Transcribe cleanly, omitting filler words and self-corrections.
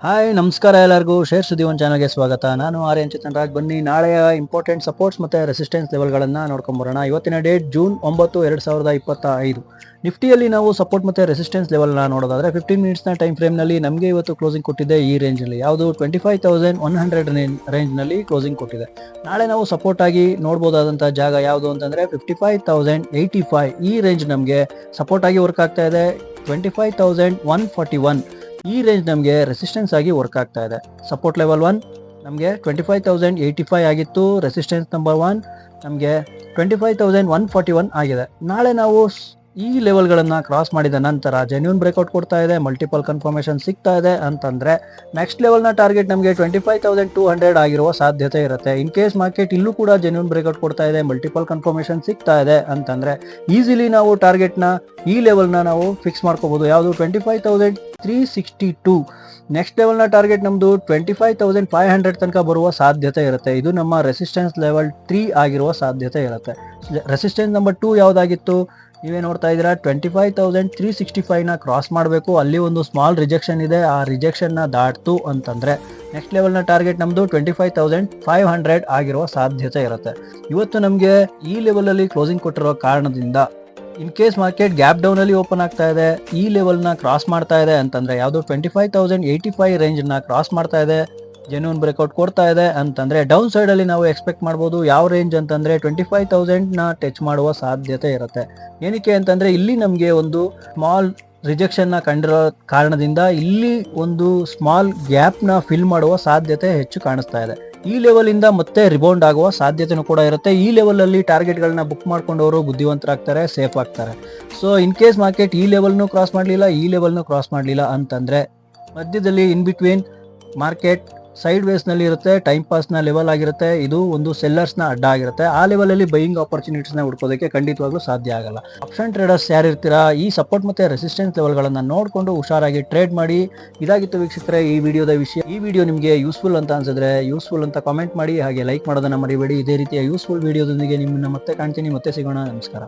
Hi ನಮಸ್ಕಾರ ಎಲ್ಲರಿಗೂ share ಸುದ್ದಿ ಒಂದು ಚಾನಲ್ಗೆ ಸ್ವಾಗತ. ನಾನು ಆರ್ಯನ್ ಚೇತನ್ ರಾಜ್. ಬನ್ನಿ ನಾಳೆಯ ಇಂಪಾರ್ಟೆಂಟ್ ಸಪೋರ್ಟ್ಸ್ ಮತ್ತು ರೆಸಿಸ್ಟೆನ್ಸ್ ಲೆವೆಲ್ಗಳನ್ನು ನೋಡ್ಕೊಂಬರೋಣ. ಇವತ್ತಿನ ಡೇಟ್ ಜೂನ್ 9, 2025. ನಿಫ್ಟಿಯಲ್ಲಿ ನಾವು ಸಪೋರ್ಟ್ ಮತ್ತು ರೆಸಿಸ್ಟೆನ್ಸ್ ಲೆವೆಲ್ನ ನೋಡೋದಾದ್ರೆ 15 ಮಿನಿಟ್ಸ್ನ ಟೈಮ್ ಫ್ರೇಮ್ನಲ್ಲಿ ನಮಗೆ ಇವತ್ತು ಕ್ಲೋಸಿಂಗ್ ಕೊಟ್ಟಿದೆ ಈ ರೇಂಜಲ್ಲಿ, ಯಾವುದು 25,100 ರೇಂಜ್ನಲ್ಲಿ ಕ್ಲೋಸಿಂಗ್ ಕೊಟ್ಟಿದೆ. ನಾಳೆ ನಾವು ಸಪೋರ್ಟ್ ಆಗಿ ನೋಡ್ಬೋದಾದಂಥ ಜಾಗ ಯಾವುದು ಅಂತಂದರೆ 55,085 ಈ ರೇಂಜ್ ನಮಗೆ ಸಪೋರ್ಟ್ ಆಗಿ ವರ್ಕ್ ಆಗ್ತಾ ಇದೆ. 25,141 ಈ ರೇಂಜ್ ನಮಗೆ ರೆಸಿಸ್ಟೆನ್ಸ್ ಆಗಿ ವರ್ಕ್ ಆಗ್ತಾ ಇದೆ. ಸಪೋರ್ಟ್ ಲೆವೆಲ್ 1 ನಮಗೆ 25,085 ಆಗಿತ್ತು. ರೆಸಿಸ್ಟೆನ್ಸ್ ನಂಬರ್ 1 ನಮಗೆ 25,141 ಆಗಿದೆ. ನಾಳೆ ನಾವು ಈ ಲೆವೆಲ್ಗಳನ್ನು ಕ್ರಾಸ್ ಮಾಡಿದ ನಂತರ ಜೆನ್ಯೂನ್ ಬ್ರೇಕ್ಔಟ್ ಕೊಡ್ತಾ ಇದೆ, ಮಲ್ಟಿಪಲ್ ಕನ್ಫರ್ಮೇಷನ್ ಸಿಗ್ತಾ ಇದೆ ಅಂತಂದರೆ ನೆಕ್ಸ್ಟ್ ಲೆವೆಲ್ನ ಟಾರ್ಗೆಟ್ ನಮಗೆ 25,200 ಆಗಿರುವ ಸಾಧ್ಯತೆ ಇರುತ್ತೆ. ಇನ್ ಕೇಸ್ ಮಾರ್ಕೆಟ್ ಇಲ್ಲೂ ಕೂಡ ಜೆನ್ಯೂನ್ ಬ್ರೇಕ್ಔಟ್ ಕೊಡ್ತಾ ಇದೆ, ಮಲ್ಟಿಪಲ್ ಕನ್ಫರ್ಮೇಷನ್ ಸಿಗ್ತಾ ಇದೆ ಅಂತಂದರೆ ಈಸಿಲಿ ನಾವು ಟಾರ್ಗೆಟ್ನ ಈ ಲೆವೆಲ್ನ ನಾವು ಫಿಕ್ಸ್ ಮಾಡ್ಕೋಬಹುದು. ಯಾವುದು 25,362. ನೆಕ್ಸ್ಟ್ ಲೆವೆಲ್ನ ಟಾರ್ಗೆಟ್ ನಮ್ಮದು 25,500 ತನಕ ಬರುವ ಸಾಧ್ಯತೆ ಇರುತ್ತೆ. ಇದು ನಮ್ಮ ರೆಸಿಸ್ಟೆನ್ಸ್ ಲೆವೆಲ್ 3 ಆಗಿರುವ ಸಾಧ್ಯತೆ ಇರುತ್ತೆ. ರೆಸಿಸ್ಟೆನ್ಸ್ ನಂಬರ್ 2 ಯಾವುದಾಗಿತ್ತು ನೀವೇ ನೋಡ್ತಾ ಇದ್ದೀರಾ, 25,365ನ ಕ್ರಾಸ್ ಮಾಡಬೇಕು. ಅಲ್ಲಿ ಒಂದು ಸ್ಮಾಲ್ ರಿಜೆಕ್ಷನ್ ಇದೆ, ಆ ರಿಜೆಕ್ಷನ್ನ ದಾಟ್ತು ಅಂತಂದರೆ ನೆಕ್ಸ್ಟ್ ಲೆವೆಲ್ನ ಟಾರ್ಗೆಟ್ ನಮ್ಮದು 25,500 ಆಗಿರುವ ಸಾಧ್ಯತೆ ಇರುತ್ತೆ. ಇವತ್ತು ನಮಗೆ ಈ ಲೆವೆಲಲ್ಲಿ ಕ್ಲೋಸಿಂಗ್ ಕೊಟ್ಟಿರೋ ಕಾರಣದಿಂದ ಇನ್ ಕೇಸ್ ಮಾರ್ಕೆಟ್ ಗ್ಯಾಪ್ ಡೌನಲ್ಲಿ ಓಪನ್ ಆಗ್ತಾ ಇದೆ, ಈ ಲೆವೆಲ್ನ ಕ್ರಾಸ್ ಮಾಡ್ತಾ ಇದೆ ಅಂತಂದರೆ ಯಾವುದು 25,085 ರೇಂಜನ್ನ ಕ್ರಾಸ್ ಮಾಡ್ತಾ ಇದೆ, ಜೆನ್ಯೂನ್ ಬ್ರೇಕ್ಔಟ್ ಕೊಡ್ತಾ ಇದೆ ಅಂತಂದರೆ ಡೌನ್ ಸೈಡಲ್ಲಿ ನಾವು ಎಕ್ಸ್ಪೆಕ್ಟ್ ಮಾಡ್ಬೋದು. ಯಾವ ರೇಂಜ್ ಅಂತಂದರೆ 25,000ನ ಟಚ್ ಮಾಡುವ ಸಾಧ್ಯತೆ ಇರುತ್ತೆ. ಏನಕ್ಕೆ ಅಂತಂದರೆ ಇಲ್ಲಿ ನಮಗೆ ಒಂದು ಸ್ಮಾಲ್ ರಿಜೆಕ್ಷನ್ನ ಕಂಡಿರೋ ಕಾರಣದಿಂದ ಇಲ್ಲಿ ಒಂದು ಸ್ಮಾಲ್ ಗ್ಯಾಪ್ನ ಫಿಲ್ ಮಾಡುವ ಸಾಧ್ಯತೆ ಹೆಚ್ಚು ಕಾಣಿಸ್ತಾ ಇದೆ. ಈ ಲೆವೆಲಿಂದ ಮತ್ತೆ ರಿಬೌಂಡ್ ಆಗುವ ಸಾಧ್ಯತೆನೂ ಕೂಡ ಇರುತ್ತೆ. ಈ ಲೆವೆಲಲ್ಲಿ ಟಾರ್ಗೆಟ್ಗಳನ್ನ ಬುಕ್ ಮಾಡ್ಕೊಂಡವರು ಬುದ್ಧಿವಂತರಾಗ್ತಾರೆ, ಸೇಫ್ ಆಗ್ತಾರೆ. ಸೊ ಇನ್ ಕೇಸ್ ಮಾರ್ಕೆಟ್ ಈ ಲೆವೆಲ್ನು ಕ್ರಾಸ್ ಮಾಡಲಿಲ್ಲ, ಈ ಲೆವೆಲ್ನು ಕ್ರಾಸ್ ಮಾಡಲಿಲ್ಲ ಅಂತಂದರೆ ಮಧ್ಯದಲ್ಲಿ ಇನ್ ಬಿಟ್ವೀನ್ ಮಾರ್ಕೆಟ್ ಸೈಡ್ ವೇಸ್ನಲ್ಲಿ ಇರುತ್ತೆ, ಟೈಮ್ ಪಾಸ್ನ ಲೆವೆಲ್ ಆಗಿರುತ್ತೆ. ಇದು ಒಂದು ಸೆಲ್ಲರ್ಸ್ನ ಅಡ್ಡ ಆಗಿರುತ್ತೆ. ಆ ಲೆವೆಲಲ್ಲಿ ಬೈಯಿಂಗ್ ಆಪರ್ಚುನಿಟೀಸ್ನ ಹುಡ್ಕೋದಕ್ಕೆ ಖಂಡಿತವಾಗ್ಲೂ ಸಾಧ್ಯ ಆಗಲ್ಲ. ಆಪ್ಷನ್ ಟ್ರೇಡರ್ಸ್ ಯಾರು ಇರ್ತೀರಾ, ಈ ಸಪೋರ್ಟ್ ಮತ್ತು ರೆಸಿಸ್ಟೆನ್ಸ್ ಲೆವೆಲ್ಗಳನ್ನು ನೋಡಿಕೊಂಡು ಹುಷಾರಾಗಿ ಟ್ರೇಡ್ ಮಾಡಿ. ಇದಾಗಿತ್ತು ವೀಕ್ಷಕರೇ ಈ ವಿಡಿಯೋದ ವಿಷಯ. ಈ ವಿಡಿಯೋ ನಿಮಗೆ ಯೂಸ್ಫುಲ್ ಅಂತ ಅನ್ಸಿದ್ರೆ ಯೂಸ್ಫುಲ್ ಅಂತ ಕಾಮೆಂಟ್ ಮಾಡಿ, ಹಾಗೆ ಲೈಕ್ ಮಾಡೋದನ್ನ ಮರಿಬೇಡಿ. ಇದೇ ರೀತಿಯ ಯೂಸ್ಫುಲ್ ವಿಡಿಯೋದೊಂದಿಗೆ ನಿಮ್ಮನ್ನ ಮತ್ತೆ ಕಾಣ್ತೀನಿ, ಮತ್ತೆ ಸಿಗೋಣ. ನಮಸ್ಕಾರ.